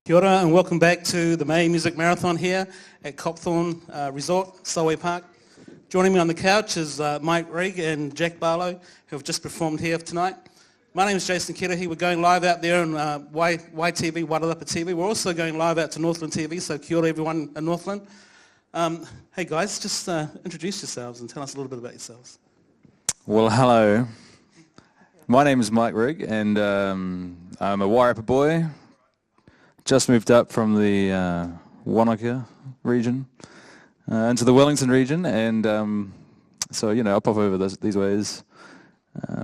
Kia ora and welcome back to the May Music Marathon here at Copthorne Resort, Solway Park. Joining me on the couch is Mike Rigg and Jack Barlow, who have just performed here tonight. My name is Jason Kirahi. We're going live out there on YTV, Wairarapa TV. We're also going live out to Northland TV, so kia ora everyone in Northland. Hey guys, just introduce yourselves and tell us a little bit about yourselves. Well, hello. My name is Mike Rigg, and I'm a Wairarapa boy. Just moved up from the Wanaka region into the Wellington region, and so, I'll pop over these ways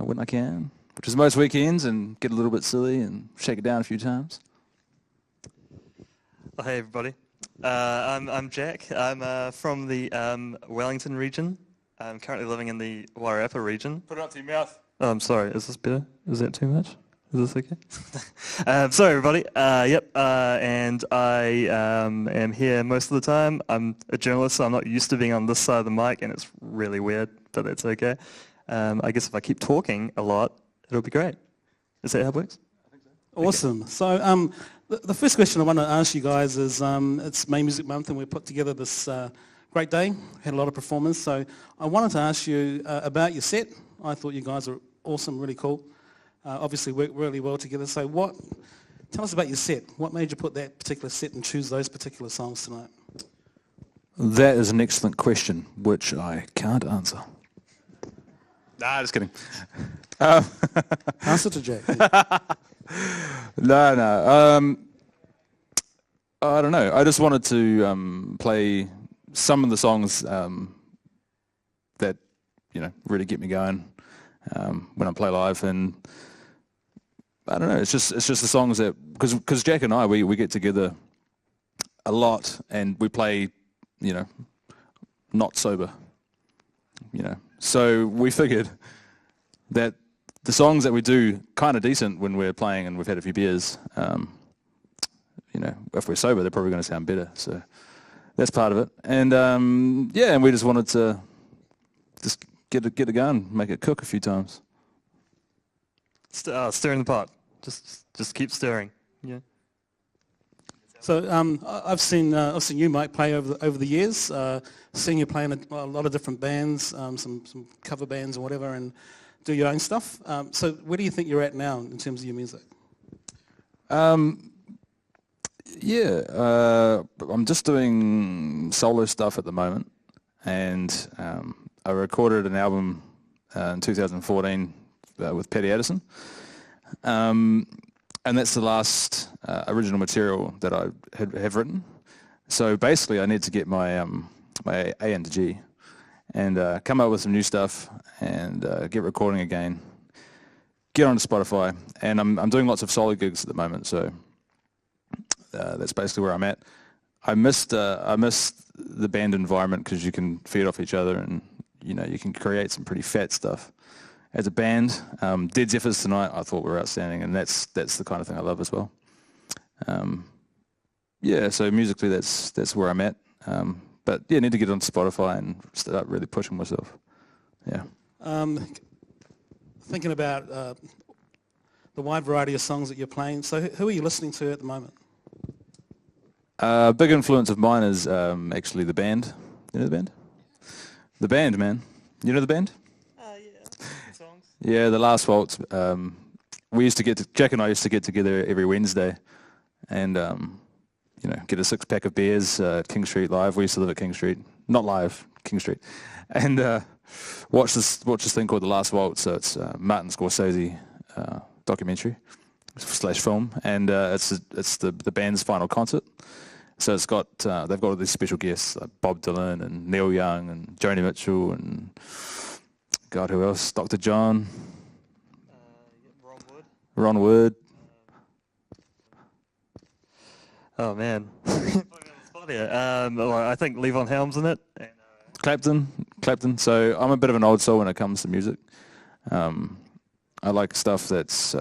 when I can, which is most weekends, and get a little bit silly and shake it down a few times. Oh, hey, everybody. I'm Jack. I'm from the Wellington region. I'm currently living in the Wairarapa region. Put it up to your mouth. Oh, I'm sorry. Is this better? Is that too much? Is this okay? Sorry, everybody. And I am here most of the time. I'm a journalist, so I'm not used to being on this side of the mic, and it's really weird, but that's okay. I guess if I keep talking a lot, it'll be great. Is that how it works? I think so. Awesome. Okay. So the first question I want to ask you guys is, it's May Music Month, and we put together this great day. Had a lot of performers. So I wanted to ask you about your set. I thought you guys were awesome, really cool. Obviously worked really well together. So tell us about your set. What made you put that particular set and choose those particular songs tonight? That is an excellent question, which I can't answer. Nah, just kidding. Answer to Jack. No. I don't know. I just wanted to play some of the songs that, really get me going when I play live, and I don't know. It's just the songs that because Jack and I we get together a lot and we play, not sober, So we figured that the songs that we do kind of decent when we're playing and we've had a few beers, if we're sober, they're probably going to sound better. So that's part of it. And and we just wanted to just get it going, make it cook a few times. Stirring the pot. Just keep stirring. Yeah. So I've seen you, Mike, play over the years. Seen you play in a lot of different bands, some cover bands or whatever, and do your own stuff. So where do you think you're at now in terms of your music? I'm just doing solo stuff at the moment, and I recorded an album in 2014 with Patty Addison, and that's the last original material that I have written. So basically, I need to get my my A and G, and come up with some new stuff, and get recording again, get onto Spotify, and I'm doing lots of solo gigs at the moment. So that's basically where I'm at. I missed the band environment because you can feed off each other, and you can create some pretty fat stuff as a band. Dead Zephyrs tonight I thought were outstanding, and that's the kind of thing I love as well. So musically that's where I'm at. But I need to get on Spotify and start really pushing myself. Yeah. Thinking about the wide variety of songs that you're playing, so who are you listening to at the moment? Big influence of mine is actually the band. You know the band? The band, man. You know the band? Songs. Yeah, the Last Waltz. Jack and I used to get together every Wednesday, and get a 6-pack of beers at King Street Live. We used to live at King Street, not live, King Street, and watch this thing called The Last Waltz. So it's Martin Scorsese documentary / film, and it's the band's final concert. So it's got they've got all these special guests like Bob Dylan and Neil Young and Joni Mitchell and God, who else? Dr. John, Ron Wood. Oh man, I think Levon Helm's in it. And, Clapton. So I'm a bit of an old soul when it comes to music. I like stuff that's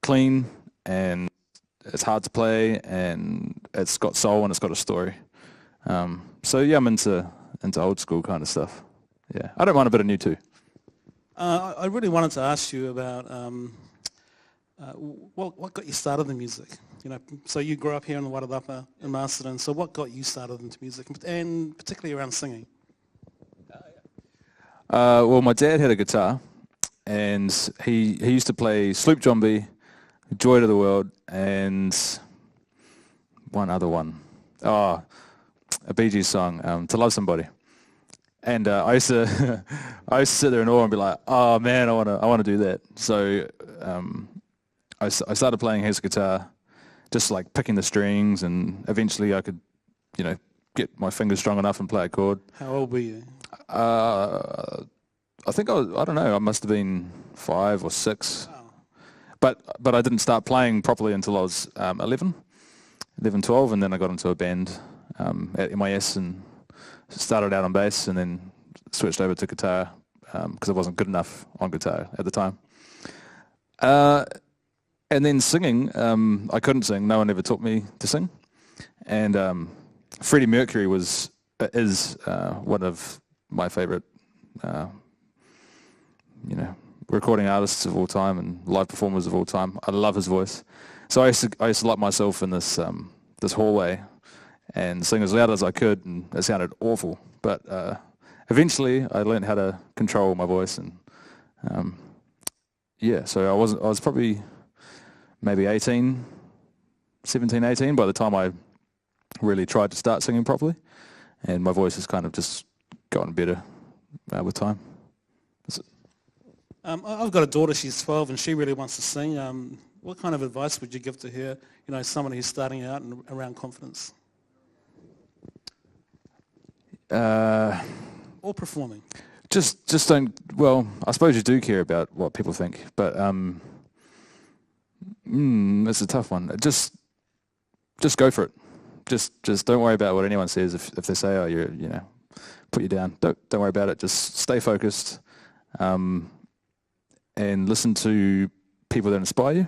clean, and it's hard to play, and it's got soul and it's got a story. I'm into old school kind of stuff. Yeah, I don't mind a bit of new too. I really wanted to ask you about What got you started in music? You know, so you grew up here in the Wairarapa in Masterton. So what got you started into music, and particularly around singing? Well, my dad had a guitar, and he used to play Sloop John B, Joy to the World, and one other one. Oh, a Bee Gees song, To Love Somebody. And I used to I used to sit there in awe and be like, oh man, I want to do that. So I started playing his guitar, just like picking the strings, and eventually I could, you know, get my fingers strong enough and play a chord. How old were you? I think I don't know, I must have been 5 or 6. Wow. But I didn't start playing properly until I was 11, 12, and then I got into a band at MIS and started out on bass and then switched over to guitar because I wasn't good enough on guitar at the time. And then singing, I couldn't sing. No one ever taught me to sing. And Freddie Mercury is one of my favourite, recording artists of all time and live performers of all time. I love his voice. So I used to lock myself in this hallway and sing as loud as I could, and it sounded awful. But eventually, I learned how to control my voice, and so I was probably maybe 17, 18 by the time I really tried to start singing properly, and my voice has kind of just gotten better with time. I've got a daughter, she's 12, and she really wants to sing. What kind of advice would you give to her, you know, someone who's starting out and around confidence? Or performing? Just don't, well, I suppose you do care about what people think, but it's a tough one. Just go for it. Just don't worry about what anyone says. If they say, oh, put you down, don't worry about it. Just stay focused. And listen to people that inspire you,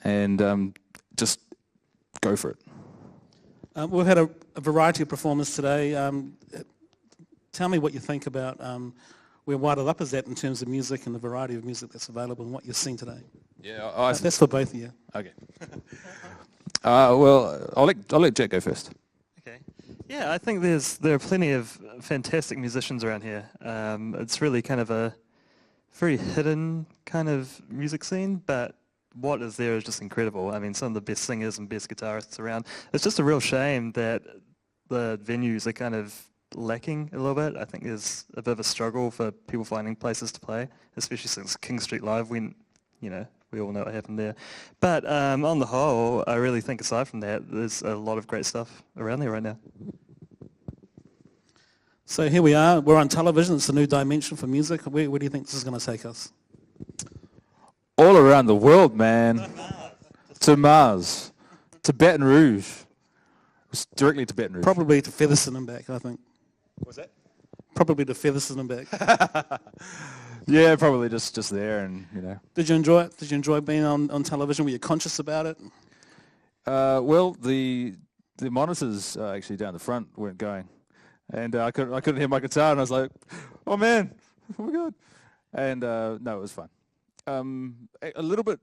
and just go for it. We've had a variety of performers today. Tell me what you think about where Wairarapa is at in terms of music and the variety of music that's available and what you've seen today. Yeah, That's for both of you. Okay. Well, I'll let Jack go first. Okay. Yeah, I think there are plenty of fantastic musicians around here. It's really kind of a very hidden kind of music scene, but what is there is just incredible. I mean, some of the best singers and best guitarists around. It's just a real shame that the venues are kind of lacking a little bit. I think there's a bit of a struggle for people finding places to play, especially since King Street Live went, we all know what happened there. But on the whole, I really think aside from that, there's a lot of great stuff around there right now. So here we are. We're on television. It's a new dimension for music. Where do you think this is going to take us? All around the world, man. To Mars. To Baton Rouge. It's directly to Baton Rouge. Probably to Featherston and back, I think. What's that? Probably to Featherston and back. Yeah, probably just there, and Did you enjoy it? Did you enjoy being on television? Were you conscious about it? Well, the monitors actually down the front weren't going. And I couldn't hear my guitar, and I was like, "Oh man, oh my god!" And no, it was fun. A little bit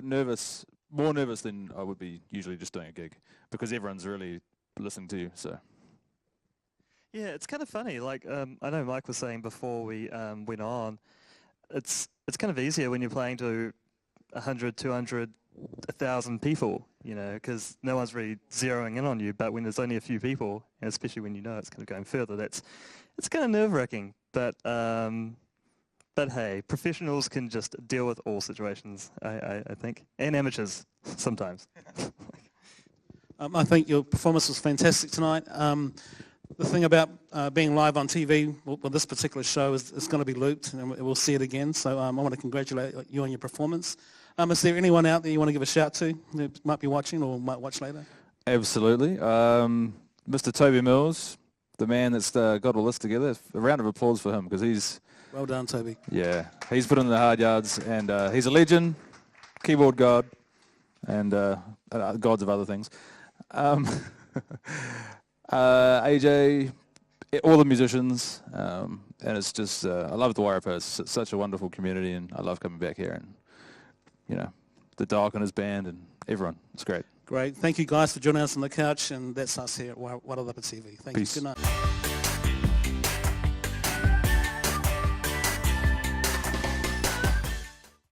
nervous, more nervous than I would be usually just doing a gig, because everyone's really listening to you. So yeah, it's kind of funny. Like I know Mike was saying before we went on, it's kind of easier when you're playing to 100, 200, 1,000 people, because no one's really zeroing in on you. But when there's only a few people, and especially when it's kind of going further, it's kind of nerve-wracking. But hey, professionals can just deal with all situations, I think, and amateurs sometimes. I think your performance was fantastic tonight. The thing about being live on TV, well, this particular show is going to be looped, and we'll see it again. So I want to congratulate you on your performance. Is there anyone out there you want to give a shout to who might be watching or might watch later? absolutely. Mr. Toby Mills, the man that's got all this together. A round of applause for him, because he's... Well done, Toby. Yeah, he's put in the hard yards, and he's a legend, keyboard god, and gods of other things. AJ, all the musicians, and it's just, I love the Wairarapa. It's such a wonderful community, and I love coming back here, and, the Doc and his band and everyone. It's great. Great. Thank you guys for joining us on the couch, and that's us here at Wairarapa TV. Thank Peace. you. Good night.